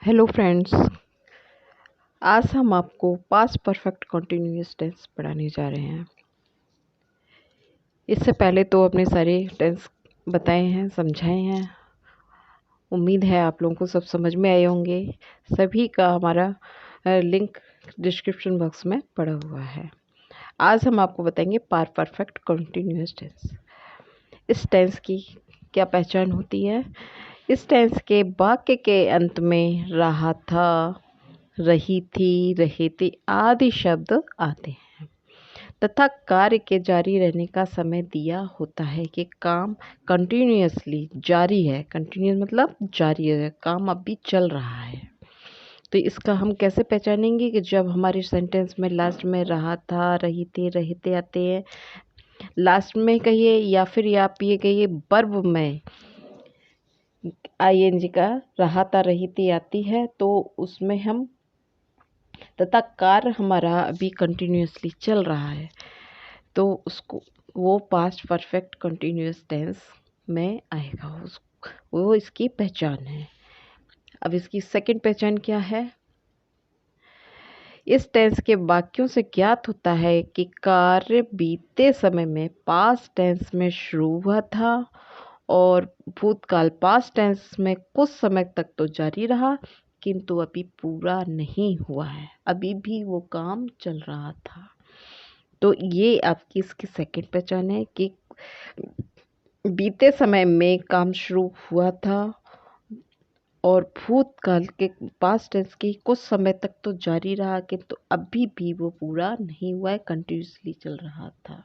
Hello friends. आज हम आपको पास्ट परफेक्ट कंटिन्यूअस टेंस पढ़ाने जा रहे हैं। इससे पहले तो अपने सारे टेंस बताए हैं, समझाए हैं। उम्मीद है आप लोगों को सब समझ में आए होंगे। सभी का हमारा लिंक डिस्क्रिप्शन बॉक्स में पड़ा हुआ है। आज हम आपको बताएंगे पास्ट परफेक्ट कंटिन्यूअस टेंस। इस टेंस की क्या पहचान होती है? इस टेंस के वाक्य के अंत में रहा था, रही थी, रहे थे आदि शब्द आते हैं तथा कार्य के जारी रहने का समय दिया होता है कि काम कंटिन्यूअसली जारी है। कंटिन्यूअस मतलब जारी है, काम अभी चल रहा है। तो इसका हम कैसे पहचानेंगे कि जब हमारे सेंटेंस में लास्ट में रहा था, रही थे, रहे थे आते हैं, लास्ट में कहिए या फिर आप ये कहिए वर्ब में आईएनजी का रहा था, रही थी आती है, तो उसमें हम तथा कार्य हमारा अभी कंटिन्यूअसली चल रहा है तो उसको वो पास्ट परफेक्ट कंटिन्यूअस टेंस में आएगा। वो इसकी पहचान है। अब इसकी सेकंड पहचान क्या है? इस टेंस के वाक्यों से ज्ञात होता है कि कार्य बीते समय में पास्ट टेंस में शुरू हुआ था और भूतकाल पास्ट टेंस में कुछ समय तक तो जारी रहा, किंतु अभी पूरा नहीं हुआ है, अभी भी वो काम चल रहा था। तो ये आपकी इसकी सेकंड पहचान है कि बीते समय में काम शुरू हुआ था और भूतकाल के पास्ट टेंस की कुछ समय तक तो जारी रहा, किंतु अभी भी वो पूरा नहीं हुआ है, कंटिन्यूसली चल रहा था।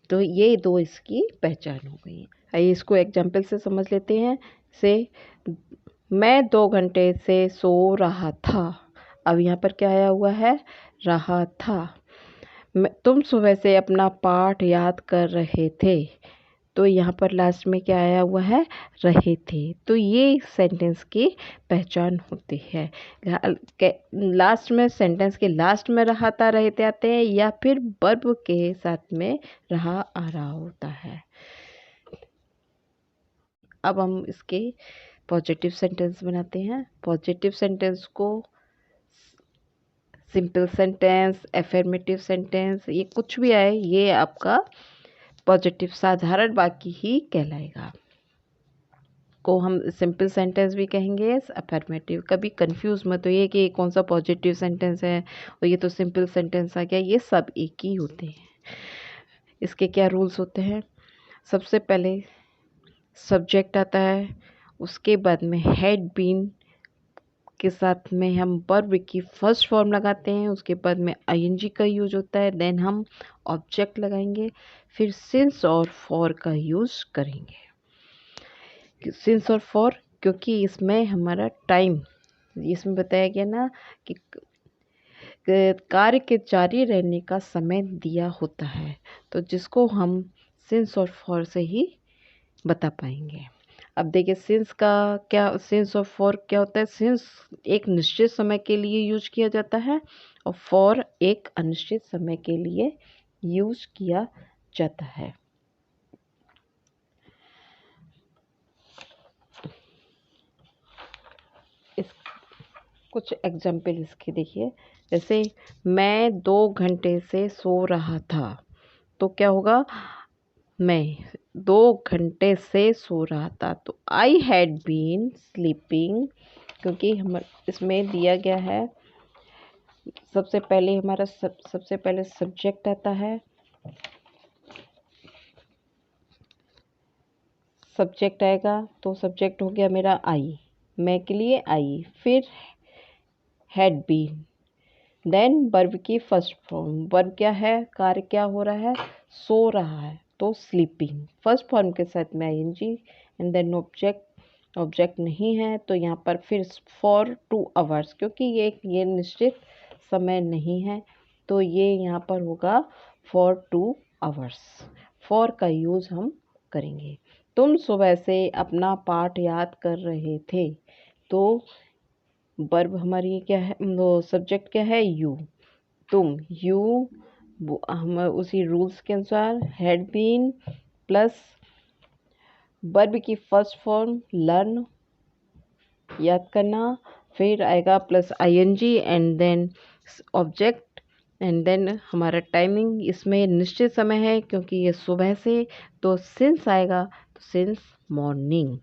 तो ये दो इसकी पहचान हो गई। आइए इसको एग्जाम्पल से समझ लेते हैं। से मैं 2 घंटे से सो रहा था। अब यहाँ पर क्या आया हुआ है? रहा था। तुम सुबह से अपना पाठ याद कर रहे थे। तो यहाँ पर लास्ट में क्या आया हुआ है? रहे थे। तो ये सेंटेंस की पहचान होती है। लास्ट में सेंटेंस के लास्ट में रहा था, रहे थे आते हैं या फिर वर्ब के साथ में रहा आ रहा होता है। अब हम इसके पॉजिटिव सेंटेंस बनाते हैं। पॉजिटिव सेंटेंस को सिंपल सेंटेंस, एफर्मेटिव सेंटेंस, ये कुछ भी आए, ये आपका पॉजिटिव साधारण वाक्य ही कहलाएगा। को हम सिंपल सेंटेंस भी कहेंगे, अफर्मेटिव। कभी कंफ्यूज मत होइए कि कौन सा पॉजिटिव सेंटेंस है और ये तो सिंपल सेंटेंस आ गया। ये सब एक ही होते हैं। इसके क्या रूल्स होते हैं? सबसे पहले सब्जेक्ट आता है, उसके बाद में हैड बीन के साथ में हम वर्ब की फर्स्ट फॉर्म लगाते हैं, उसके बाद में आईएनजी का यूज होता है, देन हम ऑब्जेक्ट लगाएंगे, फिर सिंस और फॉर का यूज करेंगे। सिंस और फॉर क्योंकि इसमें हमारा टाइम, इसमें बताया गया ना कि कार्य के जारी रहने का समय दिया होता है, तो जिसको हम सिंस और फॉर से ही बता पाएंगे। अब देखिए सिंस का क्या, सिंस और फॉर क्या होता है? सिंस एक निश्चित समय के लिए यूज किया जाता है और फॉर एक अनिश्चित समय के लिए यूज किया जाता है। इस कुछ एग्जाम्पल इसके देखिए। जैसे मैं 2 घंटे से सो रहा था, तो क्या होगा? मैं 2 घंटे से सो रहा था, तो आई हैड बीन स्लीपिंग। क्योंकि हम इसमें दिया गया है, सबसे पहले हमारा सबसे पहले सब्जेक्ट आता है। सब्जेक्ट आएगा तो सब्जेक्ट हो गया मेरा आई, मैं के लिए आई, फिर हैड बीन, देन वर्ब की फर्स्ट फॉर्म। वर्ब क्या है? कार्य क्या हो रहा है? सो रहा है, तो स्लीपिंग। फर्स्ट फॉर्म के साथ में ING and then object. Object नहीं है तो यहाँ पर फिर फॉर 2 आवर्स, क्योंकि ये निश्चित समय नहीं है, तो ये यहाँ पर होगा फॉर 2 आवर्स। फॉर का यूज़ हम करेंगे। तुम सुबह से अपना पाठ याद कर रहे थे, तो वर्ब हमारी क्या है? वो सब्जेक्ट क्या है? यू। तुम, यू, हम उसी रूल्स के अनुसार हैड बीन प्लस वर्ब की फर्स्ट फॉर्म लर्न, याद करना, फिर आएगा plus ING and then object and then हमारा टाइमिंग। इसमें निश्चित समय है क्योंकि ये सुबह से, तो सिंस आएगा, तो since morning.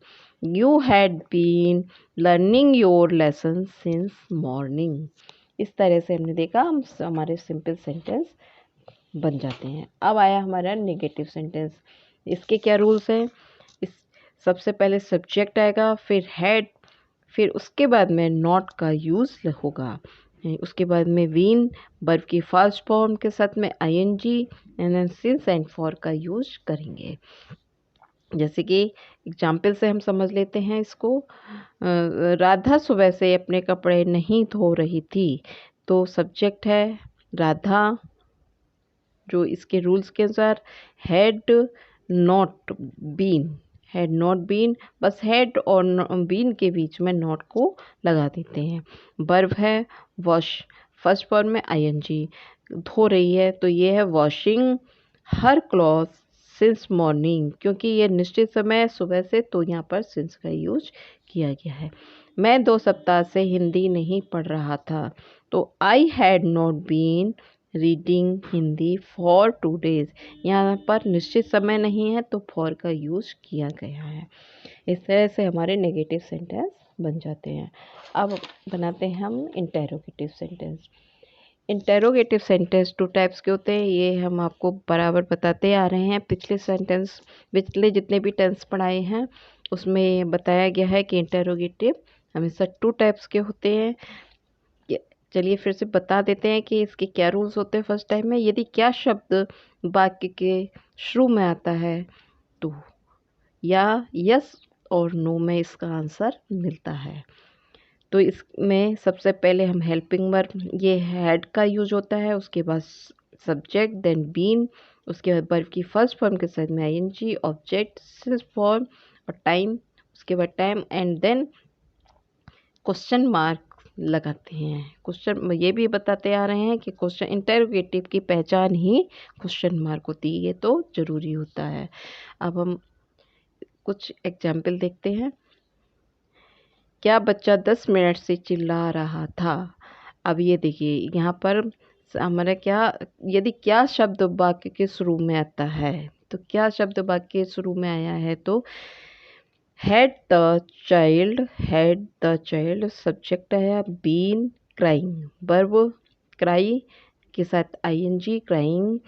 You had been learning your lesson since morning. इस तरह से हमने देखा हम हमारे सिंपल सेंटेंस बन जाते हैं। अब आया हमारा नेगेटिव सेंटेंस। इसके क्या रूल्स हैं? इस सबसे पहले सब्जेक्ट आएगा, फिर हैड, फिर उसके बाद में नॉट का यूज़ होगा, उसके बाद में बीन वर्ब की फर्स्ट फॉर्म के साथ में ING and then since and for का यूज करेंगे। जैसे कि एग्जाम्पल से हम समझ लेते हैं इसको। राधा सुबह से अपने कपड़े नहीं धो रही थी, तो सब्जेक्ट है राधा, जो इसके रूल्स के अनुसार had not been, had not been, बस हैड और बीन के बीच में नॉट को लगा देते हैं। वर्ब है वॉश, फर्स्ट फॉर्म में आईएनजी, धो रही है तो ये है वॉशिंग हर क्लॉथ सिंस मॉर्निंग, क्योंकि ये निश्चित समय सुबह से, तो यहाँ पर सिंस का यूज किया गया है। मैं 2 सप्ताह से हिंदी नहीं पढ़ रहा था, तो I had not been reading Hindi for 2 days. यहाँ पर निश्चित समय नहीं है तो फॉर का यूज किया गया है। इस तरह से हमारे नेगेटिव सेंटेंस बन जाते हैं। अब बनाते हैं हम interrogative sentence. Interrogative sentence 2 types के होते हैं, ये हम आपको बराबर बताते आ रहे हैं। पिछले जितने भी टेंस पढ़ाए हैं उसमें बताया गया है कि इंटेरोगेटिव हमेशा 2 टाइप्स के होते हैं। चलिए फिर से बता देते हैं कि इसके क्या रूल्स होते हैं। फर्स्ट टाइम में यदि क्या शब्द वाक्य के शुरू में आता है तो या यस और नो में इसका आंसर मिलता है। तो इसमें सबसे पहले हम हेल्पिंग वर्ब, ये हैड का यूज होता है, उसके बाद सब्जेक्ट देन बीन, उसके बाद वर्ब की फर्स्ट फॉर्म के साथ में आईएनजी, ऑब्जेक्ट सिंस फॉर्म और टाइम, उसके बाद time and then question mark लगाते हैं। क्वेश्चन ये भी बताते आ रहे हैं कि क्वेश्चन इंटेरोगेटिव की पहचान ही क्वेश्चन मार्क होती है, ये तो ज़रूरी होता है। अब हम कुछ एग्जाम्पल देखते हैं। क्या बच्चा 10 मिनट से चिल्ला रहा था? अब ये देखिए यहाँ पर हमारा क्या, यदि क्या शब्द वाक्य के शुरू में आता है, तो क्या शब्द वाक्य के शुरू में आया है, तो हैड द चाइल्ड सब्जेक्ट आया, बीन क्राइंग, वर्ब क्राई के साथ ING, crying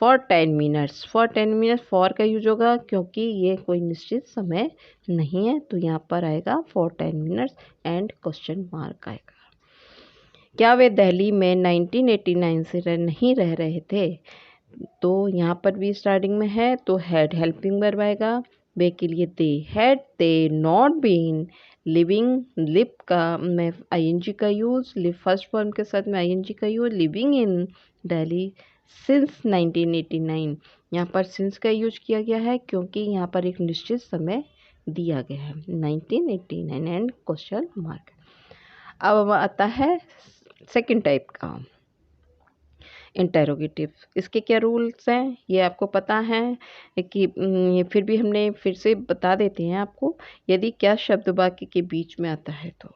for 10 minutes, for 10 minutes for का यूज होगा क्योंकि ये कोई निश्चित समय नहीं है, तो यहाँ पर आएगा for 10 minutes and question mark आएगा। क्या वे दिल्ली में 1989 से नहीं रह रहे थे, तो यहाँ पर भी स्टार्टिंग में है तो हैड हेल्पिंग वर्ब आएगा, वे के लिए they not been living, live का में आईएनजी का यूज़, लिव फर्स्ट फॉर्म के साथ में आईएनजी का use, living in Delhi since 1989, यहाँ पर सिंस का यूज किया गया है क्योंकि यहाँ पर एक निश्चित समय दिया गया है 1989 एंड क्वेश्चन मार्क। अब आता है सेकंड टाइप का इंटेरोगेटिव। इसके क्या रूल्स हैं ये आपको पता है कि फिर भी हमने फिर से बता देते हैं आपको। यदि क्या शब्द वाक्य के बीच में आता है तो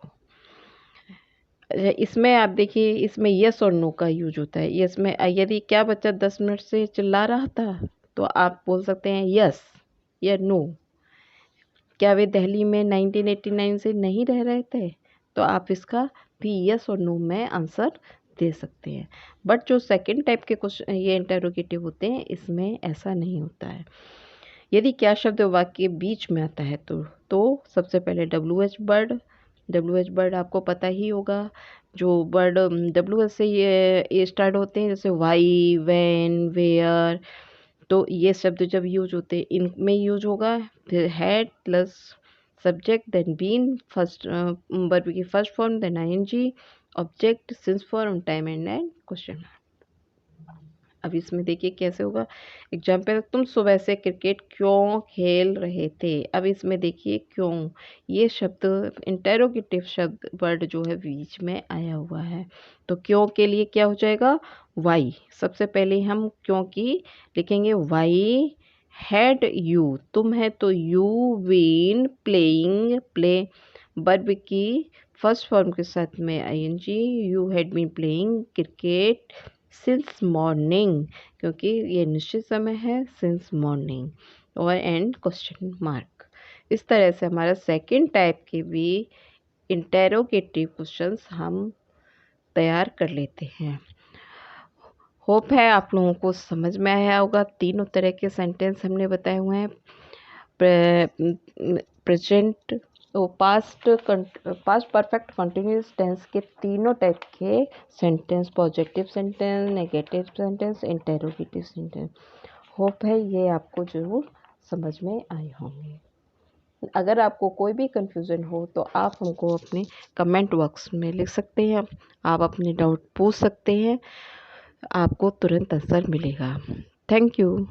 इसमें आप देखिए, इसमें यस और नो का यूज होता है। यस में यदि क्या बच्चा 10 मिनट से चिल्ला रहा था, तो आप बोल सकते हैं यस या नो। क्या वे दिल्ली में 1989 से नहीं रह रहे थे, तो आप इसका भी यस और नो में आंसर दे सकते हैं। बट जो सेकंड टाइप के क्वेश्चन ये इंटेरोगेटिव होते हैं, इसमें ऐसा नहीं होता है। यदि क्या शब्द वाक्य के बीच में आता है तो सबसे पहले डब्ल्यू एच वर्ड आपको पता ही होगा। जो वर्ड डब्ल्यू एच से ये स्टार्ट होते हैं, जैसे वाई, वैन, वेयर, तो ये शब्द जब यूज होते हैं इनमें यूज होगा। फिर had plus subject then been, first verb की first form then ING, object since form, time and question. अब इसमें देखिए कैसे होगा। एग्जाम्पल, तुम सुबह से क्रिकेट क्यों खेल रहे थे? अब इसमें देखिए क्यों, ये शब्द इंटेरोगेटिव शब्द वर्ड जो है बीच में आया हुआ है, तो क्यों के लिए क्या हो जाएगा वाई। सबसे पहले हम क्यों की लिखेंगे वाई हैड यू, तुम है तो you been playing, play verb की फर्स्ट फॉर्म के साथ में ing, you had been playing cricket since morning, क्योंकि ये निश्चित समय है, सिंस मॉर्निंग, और एंड क्वेश्चन मार्क। इस तरह से हमारा सेकंड टाइप के भी इंटेरोगेटिव क्वेश्चंस हम तैयार कर लेते हैं। होप है आप लोगों को समझ में आया होगा। तीनों तरह के सेंटेंस हमने बताए हुए हैं। Present, past perfect continuous tense के तीनों टाइप के sentence, positive sentence, negative sentence, interrogative sentence. Hope है ये आपको जरूर समझ में आए होंगे। अगर आपको कोई भी कन्फ्यूज़न हो तो आप हमको अपने कमेंट बॉक्स में लिख सकते हैं, आप अपने डाउट पूछ सकते हैं, आपको तुरंत आंसर मिलेगा। Thank you.